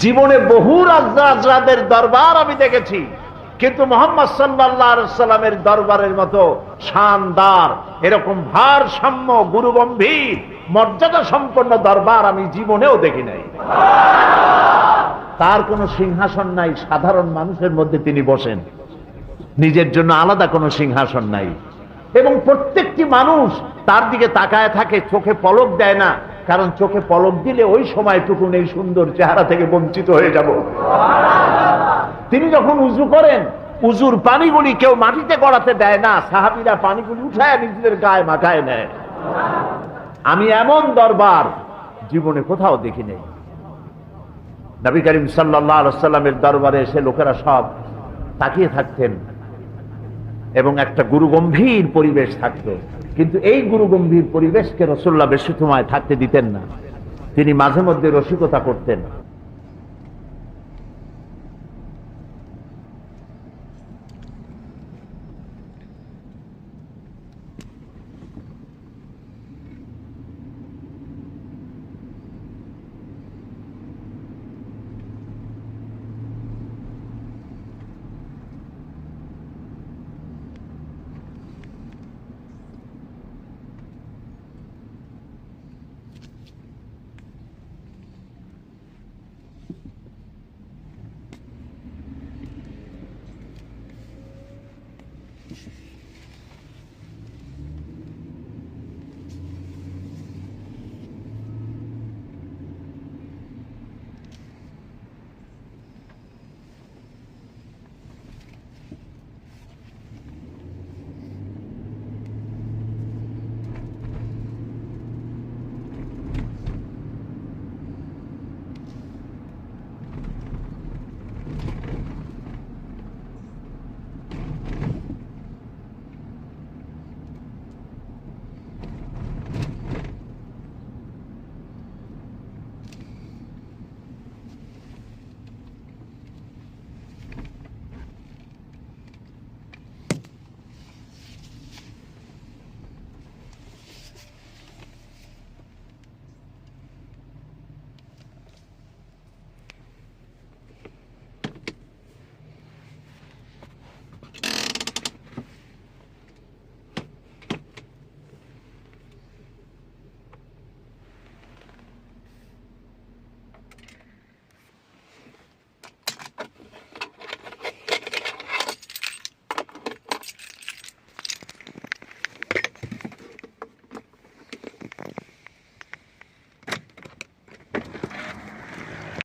জীবনে বহু রাজরাজদের দরবার আমি দেখেছি, কিন্তু মুহাম্মদ সাল্লাল্লাহু আলাইহি সাল্লামের দরবারের মতো শানদার, এরকম ভারসাম্য, গুরুগম্ভীর, মর্যাদা সম্পন্ন দরবার আমি জীবনেও দেখি নাই। তার কোনো সিংহাসন নাই, সাধারণ মানুষের মধ্যে তিনি বসেন, নিজের জন্য আলাদা কোনো সিংহাসন নাই। এবং প্রত্যেকটি মানুষ তার দিকে তাকায় থাকে, চোখে পলক দেয় না, কারণ চোখে পলক দিলে ওই সময়টুকু এই সুন্দর চেহারা থেকে বঞ্চিত হয়ে যাব। তিনি যখন উযু করেন, উযুর পানিগুলি কেউ মাটিতে গড়াতে দেয় না, সাহাবীরা পানিগুলি উঠায় নিজেদের গায়ে মাখায় নেয়। আমি এমন দরবার জীবনে কোথাও দেখি নাই। নবী করিম সাল্লাল্লাহু আলাইহি ওয়াসাল্লামের দরবারে এসে লোকেরা সব তাকিয়ে থাকতেন এবং একটা গুরুগম্ভীর পরিবেশ থাকত। কিন্তু এই গুরুগম্ভীর পরিবেশকে রাসূলুল্লাহ বেশি সময় থাকতে দিতেন না। তিনি মাঝে মধ্যে রসিকতা করতেন।